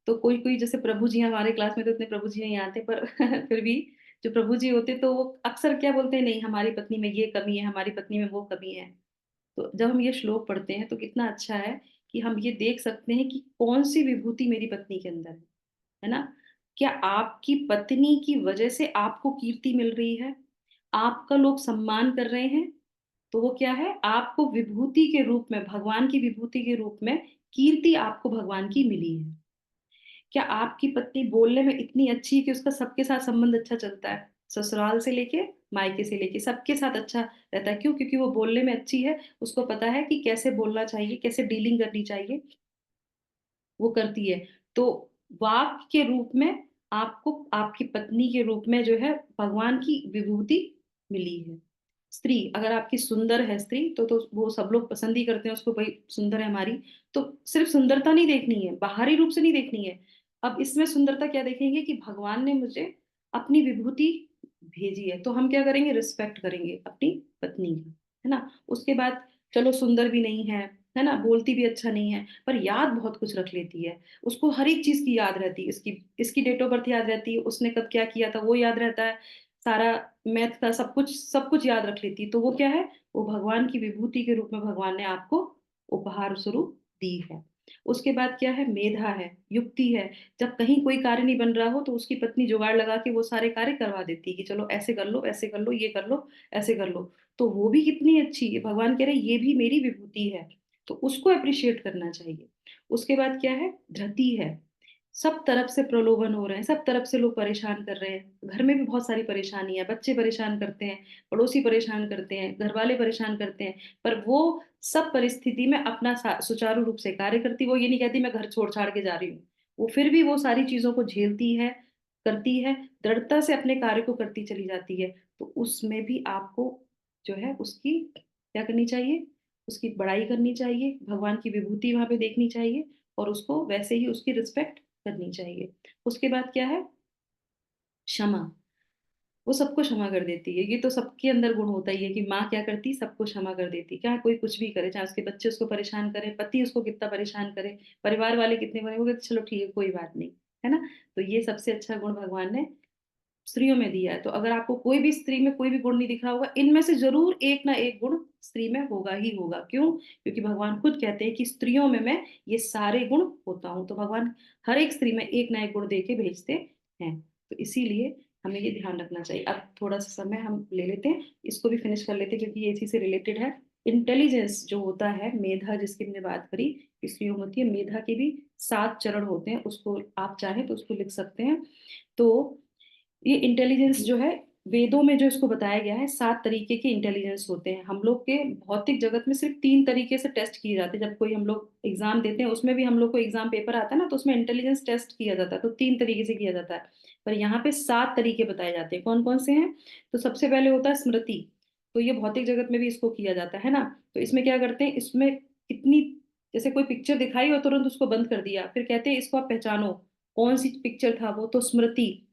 तो कोई कोई जैसे प्रभु जी, हमारे क्लास में तो इतने प्रभु जी नहीं आते पर फिर भी जो प्रभु जी होते तो वो अक्सर क्या बोलते हैं, नहीं हमारी पत्नी में ये कमी है, हमारी पत्नी में वो कमी है। तो जब हम ये श्लोक पढ़ते हैं तो कितना अच्छा है कि हम ये देख सकते हैं कि कौन सी विभूति मेरी पत्नी के अंदर है ना। क्या आपकी पत्नी की वजह से आपको कीर्ति मिल रही है, आपका लोग सम्मान कर रहे हैं, तो वो क्या है, आपको विभूति के रूप में, भगवान की विभूति के रूप में कीर्ति आपको भगवान की मिली है। क्या आपकी पत्नी बोलने में इतनी अच्छी है कि उसका सबके साथ संबंध अच्छा चलता है, ससुराल से लेके मायके से लेके सबके साथ अच्छा रहता है। क्यों, क्योंकि वो बोलने में अच्छी है, उसको पता है कि कैसे बोलना चाहिए, कैसे डीलिंग करनी चाहिए, वो करती है। तो वाक के रूप में आपको आपकी पत्नी के रूप में जो है भगवान की विभूति मिली है। स्त्री अगर आपकी सुंदर है स्त्री, तो वो सब लोग पसंद ही करते हैं उसको, भाई सुंदर है हमारी। तो सिर्फ सुंदरता नहीं देखनी है, बाहरी रूप से नहीं देखनी है। अब इसमें सुंदरता क्या देखेंगे कि भगवान ने मुझे अपनी विभूति भेजी है, तो हम क्या करेंगे, रिस्पेक्ट करेंगे अपनी पत्नी का, है ना। उसके बाद चलो सुंदर भी नहीं है ना, बोलती भी अच्छा नहीं है, पर याद बहुत कुछ रख लेती है। उसको हर एक चीज की याद रहती है, इसकी इसकी डेट ऑफ बर्थ याद रहती है, उसने कब क्या किया था वो याद रहता है, सारा मैथ का सब कुछ याद रख लेती है। तो वो क्या है, वो भगवान की विभूति के रूप में भगवान ने आपको उपहार स्वरूप दी है। उसके बाद क्या है, मेधा है, युक्ति है। जब कहीं कोई कार्य नहीं बन रहा हो तो उसकी पत्नी जुगाड़ लगा के वो सारे कार्य करवा देती है कि चलो ऐसे कर लो, ऐसे कर लो, ये कर लो, ऐसे कर लो। तो वो भी कितनी अच्छी है, भगवान कह रहे ये भी मेरी विभूति है, तो उसको अप्रिशिएट करना चाहिए। उसके बाद क्या है, धृति है। सब तरफ से प्रलोभन हो रहे हैं, सब तरफ से लोग परेशान कर रहे हैं, घर में भी बहुत सारी परेशानी है, बच्चे परेशान करते हैं, पड़ोसी परेशान करते हैं, घर वाले परेशान करते हैं, पर वो सब परिस्थिति में अपना सुचारू रूप से कार्य करती। वो ये नहीं कहती मैं घर छोड़ छाड़ के जा रही हूँ, वो फिर भी वो सारी चीजों को झेलती है, करती है, दृढ़ता से अपने कार्य को करती चली जाती है। तो उसमें भी आपको जो है उसकी क्या करनी चाहिए, उसकी बड़ाई करनी चाहिए, भगवान की विभूति वहां पे देखनी चाहिए, और उसको वैसे ही उसकी रिस्पेक्ट करनी चाहिए। उसके बाद क्या है, क्षमा। वो सबको क्षमा कर देती है, ये तो सबके अंदर गुण होता ही है कि माँ क्या करती, सबको क्षमा कर देती, क्या कोई कुछ भी करे, चाहे उसके बच्चे उसको परेशान करे, पति उसको कितना परेशान करे, परिवार वाले कितने बने, वो कहते चलो ठीक है कोई बात नहीं, है ना। तो ये सबसे अच्छा गुण भगवान ने स्त्रियों में दिया है। तो अगर आपको कोई भी स्त्री में कोई भी गुण नहीं दिख रहा होगा, इनमें से जरूर एक ना एक गुण स्त्री में होगा ही होगा। क्यों, क्योंकि भगवान खुद कहते हैं कि स्त्रियों में मैं ये सारे गुण होता हूँ। तो भगवान हर एक स्त्री में एक ना एक गुण दे के भेजते हैं। तो इसीलिए हमें ये ध्यान रखना चाहिए। अब थोड़ा सा समय हम ले लेते हैं, इसको भी फिनिश कर लेते हैं क्योंकि ये इसी से रिलेटेड है। इंटेलिजेंस जो होता है, मेधा जिसकी हमने बात करी, स्त्रियों में होती है। मेधा के भी 7 चरण होते हैं, उसको आप चाहें तो उसको लिख सकते हैं। तो ये इंटेलिजेंस जो है वेदों में जो इसको बताया गया है 7 तरीके के इंटेलिजेंस होते हैं। हम लोग के भौतिक जगत में सिर्फ 3 तरीके से टेस्ट किए जाते हैं। जब कोई हम लोग एग्जाम देते हैं उसमें भी हम लोग को एग्जाम पेपर आता है ना, तो उसमें इंटेलिजेंस टेस्ट किया जाता है, तो 3 तरीके से किया जाता है। पर यहाँ पे 7 तरीके बताए जाते हैं। कौन कौन से हैं? तो सबसे पहले होता है स्मृति। तो ये भौतिक जगत में भी इसको किया जाता है ना। तो इसमें क्या करते हैं, इसमें कितनी, जैसे कोई पिक्चर दिखाई और तुरंत उसको बंद कर दिया, फिर कहते हैं इसको आप पहचानो कौन सी पिक्चर था वो, तो स्मृति।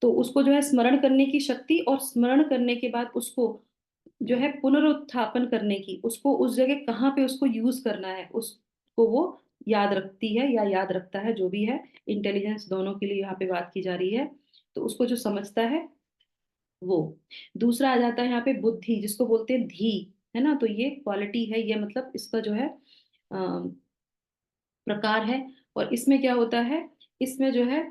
तो उसको जो है स्मरण करने की शक्ति, और स्मरण करने के बाद उसको जो है पुनरुत्थापन करने की, उसको उस जगह कहाँ पे उसको यूज करना है उसको वो याद रखती है या याद रखता है, जो भी है। इंटेलिजेंस दोनों के लिए यहाँ पे बात की जा रही है। तो उसको जो समझता है वो। दूसरा आ जाता है यहाँ पे बुद्धि, जिसको बोलते हैं धी, है ना। तो ये क्वालिटी है, ये मतलब इसका जो है प्रकार है। और इसमें क्या होता है, इसमें जो है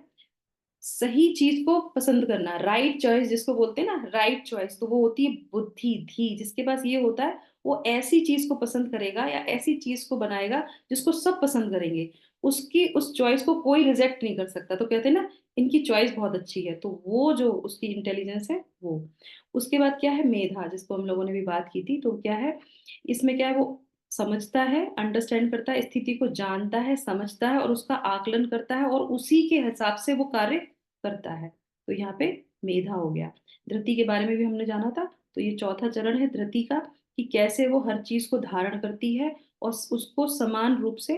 सही चीज को पसंद करना, राइट चॉइस जिसको बोलते हैं ना, राइट चॉइस, तो वो होती है बुद्धि धी। जिसके पास ये होता है वो ऐसी चीज को पसंद करेगा या ऐसी चीज को बनाएगा जिसको सब पसंद करेंगे। उसकी उस चॉइस को कोई रिजेक्ट नहीं कर सकता। तो कहते हैं ना इनकी चॉइस बहुत अच्छी है, तो वो जो उसकी इंटेलिजेंस है वो। उसके बाद क्या है, मेधा, जिसको हम लोगों ने भी बात की थी। तो क्या है, इसमें क्या है, वो समझता है, अंडरस्टैंड करता है, स्थिति को जानता है, समझता है और उसका आकलन करता है, और उसी के हिसाब से वो कार्य करता है। तो यहाँ पे मेधा हो गया। धृति के बारे में भी हमने जाना था। तो ये चौथा चरण है धृति का, कि कैसे वो हर चीज को धारण करती है और उसको समान रूप से,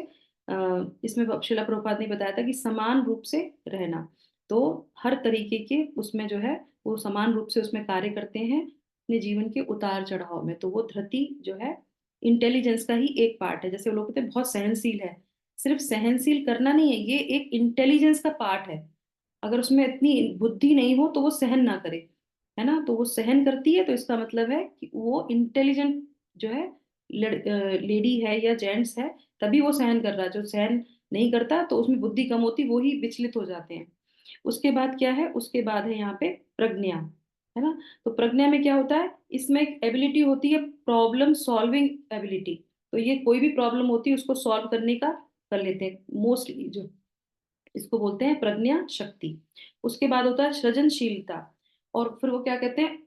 इसमें शिला प्रभुपाद ने बताया था कि समान रूप से रहना। तो हर तरीके के उसमें जो है वो समान रूप से उसमें कार्य करते हैं अपने जीवन के उतार चढ़ाव में। तो वो धृति जो है इंटेलिजेंस का ही एक पार्ट है। जैसे वो लोग कहते हैं बहुत सहनशील है, सिर्फ सहनशील करना नहीं है, ये एक इंटेलिजेंस का पार्ट है। अगर उसमें इतनी बुद्धि नहीं हो तो वो सहन ना करे, है ना। तो वो सहन करती है, तो इसका मतलब है कि वो इंटेलिजेंट जो है, लेडी है या जेंट्स है, तभी वो सहन कर रहा है। जो सहन नहीं करता तो उसमें बुद्धि कम होती, वो ही विचलित हो जाते हैं। उसके बाद क्या है, उसके बाद है यहाँ पे प्रज्ञा, है ना। तो प्रज्ञा में क्या होता है, इसमें एक एबिलिटी होती है प्रॉब्लम सॉल्विंग एबिलिटी। तो ये कोई भी प्रॉब्लम होती है उसको सॉल्व करने का कर लेते हैं मोस्टली, जो इसको बोलते हैं प्रज्ञा शक्ति। उसके बाद होता है सृजनशीलता। और फिर वो क्या कहते हैं,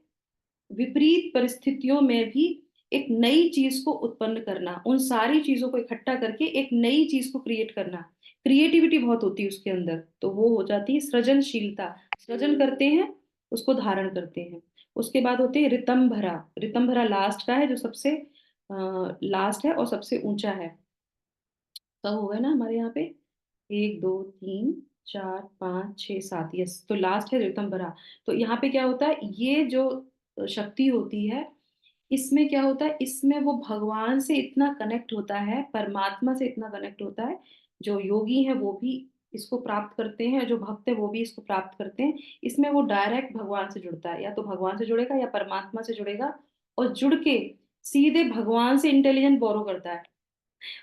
विपरीत परिस्थितियों में भी एक नई चीज को उत्पन्न करना, उन सारी चीजों को इकट्ठा करके एक नई चीज को क्रिएट करना। क्रिएटिविटी बहुत होती है उसके अंदर, तो वो हो जाती है सृजनशीलता। सृजन करते हैं, उसको धारण करते हैं। उसके बाद होते हैं ऋतंभरा। ऋतंभरा लास्ट का है, जो सबसे लास्ट है और सबसे ऊंचा है। कब होगा ना हमारे यहाँ पे, 1 2 3 4 5 6 7, यस, तो लास्ट है ऋतंभरा। तो यहाँ पे क्या होता है, ये जो शक्ति होती है, इसमें क्या होता है, इसमें वो भगवान से इतना कनेक्ट होता है, परमात्मा से इतना कनेक्ट होता है। जो योगी है वो भी इसको प्राप्त करते हैं, जो भक्त है वो भी इसको प्राप्त करते हैं। इसमें वो डायरेक्ट भगवान से जुड़ता है, या तो भगवान से जुड़ेगा या परमात्मा से जुड़ेगा, और जुड़ के सीधे भगवान से इंटेलिजेंट बोरो करता है।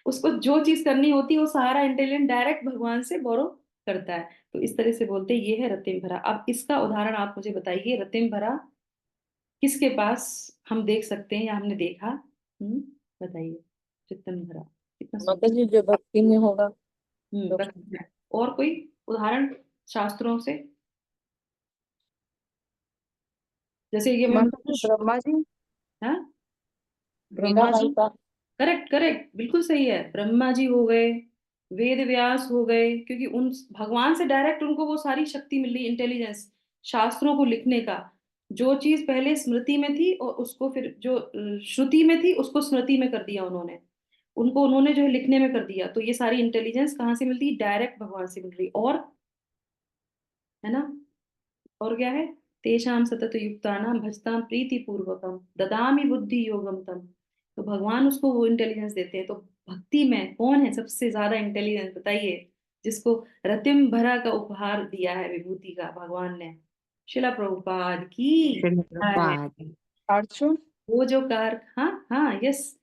उसको जो चीज करनी होती है वो सारा इंटेलिजेंट डायरेक्ट भगवान से बोरो करता है। तो इस तरह से बोलते हैं ये है रतिम भरा। अब इसका उदाहरण आप मुझे बताइए, रतिम भरा किसके पास हम देख सकते हैं या हमने देखा? बताइए। चित्तन भरा कितना माता सुंदर। जी जो भक्ति में होगा तो बस। और कोई उदाहरण शास्त्रों से? जैसे ये मैं, माता जी ब्रह्मा जी, हाँ, मीरा ब्रह्मा बाई जी, का। करेक्ट करेक्ट, बिल्कुल सही है। ब्रह्मा जी हो गए, वेद व्यास हो गए, क्योंकि उन भगवान से डायरेक्ट उनको वो सारी शक्ति मिल रही, इंटेलिजेंस शास्त्रों को लिखने का। जो चीज पहले स्मृति में थी और उसको फिर जो श्रुति में थी उसको स्मृति में कर दिया उन्होंने, उनको उन्होंने जो है लिखने में कर दिया। तो ये सारी इंटेलिजेंस कहाँ से मिलती है, डायरेक्ट भगवान से मिल रही। और है ना, और क्या है, तेषां सतत युक्तानां भजतां प्रीति पूर्वकम ददामि बुद्धि योगम तम। तो भगवान उसको वो इंटेलिजेंस देते हैं। तो भक्ति में कौन है सबसे ज्यादा इंटेलिजेंस, बताइए, जिसको रतिम भरा का उपहार दिया है विभूति का भगवान ने? शिला प्रभुपाद की जय। प्रभुपाद। अर्जुन। वो जो कार, हाँ हाँ, यस,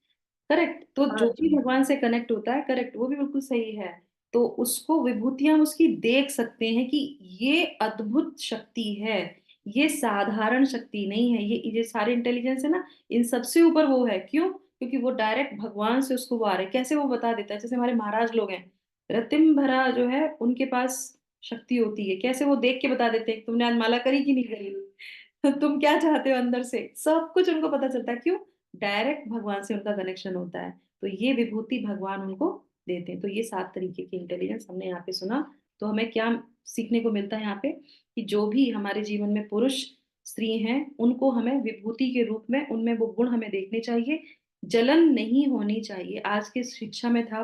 करेक्ट। तो जो भी अर्जुन। भगवान से कनेक्ट होता है, करेक्ट, वो भी बिल्कुल सही है। तो उसको विभूतियां उसकी देख सकते हैं कि ये अद्भुत शक्ति है, ये साधारण शक्ति नहीं है। ये सारे इंटेलिजेंस है ना, इन सबसे ऊपर वो है। क्यों? क्योंकि वो डायरेक्ट भगवान से उसको वो आ रहे हैं। कैसे वो बता देता है, जैसे हमारे महाराज लोग हैं, रतिम भरा जो है उनके पास शक्ति होती है। कैसे वो देख के बता देते हैं तुमने आज माला करी कि नहीं करी तुम क्या चाहते हो अंदर से, सब कुछ उनको पता चलता है। क्यों? डायरेक्ट भगवान से उनका कनेक्शन होता है। तो ये विभूति भगवान उनको देते हैं। तो ये 7 तरीके की इंटेलिजेंस हमने यहाँ पे सुना। तो हमें क्या सीखने को मिलता है यहाँ पे, कि जो भी हमारे जीवन में पुरुष स्त्री हैं उनको हमें विभूति के रूप में, उनमें वो गुण हमें देखने चाहिए। जलन नहीं होनी चाहिए। आज के शिक्षा में था,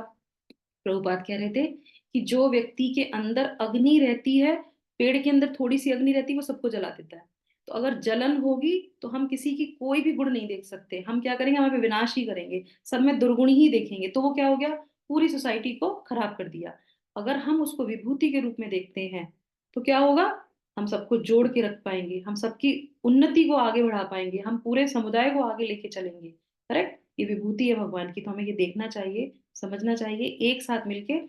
प्रभुपाद कह रहे थे कि जो व्यक्ति के अंदर अग्नि रहती है, पेड़ के अंदर थोड़ी सी अग्नि रहती है, वो सबको जला देता है। तो अगर जलन होगी तो हम किसी की कोई भी गुण नहीं देख सकते। हम क्या करेंगे? हम विनाश ही करेंगे, सब में दुर्गुण ही देखेंगे। तो वो क्या हो गया? पूरी सोसाइटी को खराब कर दिया। अगर हम उसको विभूति के रूप में देखते हैं तो क्या होगा? हम सबको जोड़ के रख पाएंगे, हम सबकी उन्नति को आगे बढ़ा पाएंगे, हम पूरे समुदाय को आगे लेके चलेंगे। करेक्ट? ये विभूति है भगवान की, तो हमें ये देखना चाहिए, समझना चाहिए। एक साथ मिलके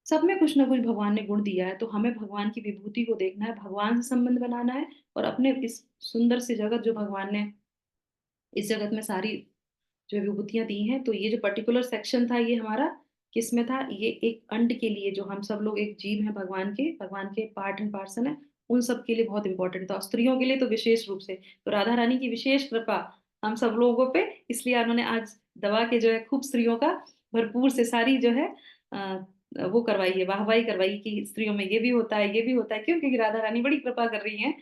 सब में कुछ ना कुछ भगवान ने गुण दिया है, तो हमें भगवान की विभूति को देखना है, भगवान से संबंध बनाना है, और अपने इस सुंदर से जगत जो भगवान ने इस जगत में सारी जो विभूतियां दी हैं, तो ये जो पर्टिकुलर सेक्शन था ये हमारा किस में था? ये एक अंड के लिए, जो हम सब लोग एक जीव हैं भगवान के पार्ट एंड पार्सल है, उन सब के लिए बहुत इंपॉर्टेंट था। और स्त्रियों के लिए तो विशेष रूप से। तो राधा रानी की विशेष कृपा हम सब लोगों पे, इसलिए उन्होंने आज दबा के जो है खूब स्त्रियों का भरपूर से सारी जो है वो करवाई है, वाहवाही करवाई कि स्त्रियों में ये भी होता है, ये भी होता है। क्यों? क्योंकि राधा रानी बड़ी कृपा कर रही हैं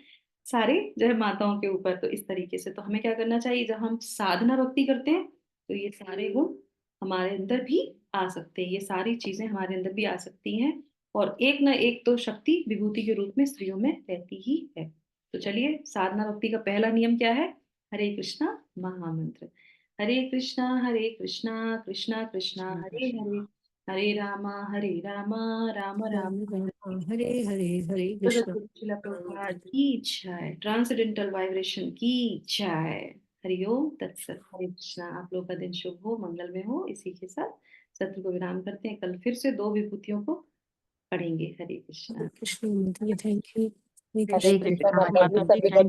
सारे जो है माताओं के ऊपर। तो इस तरीके से तो हमें क्या करना चाहिए? जब हम साधना भक्ति करते हैं तो ये सारे गुण हमारे अंदर भी आ सकते हैं, ये सारी चीजें हमारे अंदर भी आ सकती हैं। और एक ना एक तो शक्ति विभूति के रूप में स्त्रियों में रहती ही है। तो चलिए, साधना भक्ति का पहला नियम क्या है? हरे कृष्णा महामंत्र। हरे कृष्णा कृष्णा कृष्णा हरे हरे, हरे रामा राम राम राम राम हरे हरे, हरे कृष्ण शिला प्रभुपाद की जय, ट्रांसेंडेंटल वाइब्रेशन की जय। हरिओम तत्सत। हरे कृष्णा। आप लोग का दिन शुभ हो, मंगलमय हो। इसी के साथ सत्र को विराम करते हैं। कल फिर से 2 विभूतियों को पढ़ेंगे। हरे कृष्णा। कृष्ण। Thank you. हरे हरे कृष्ण कृष्णा माता जी, माता जी, सभी थैंक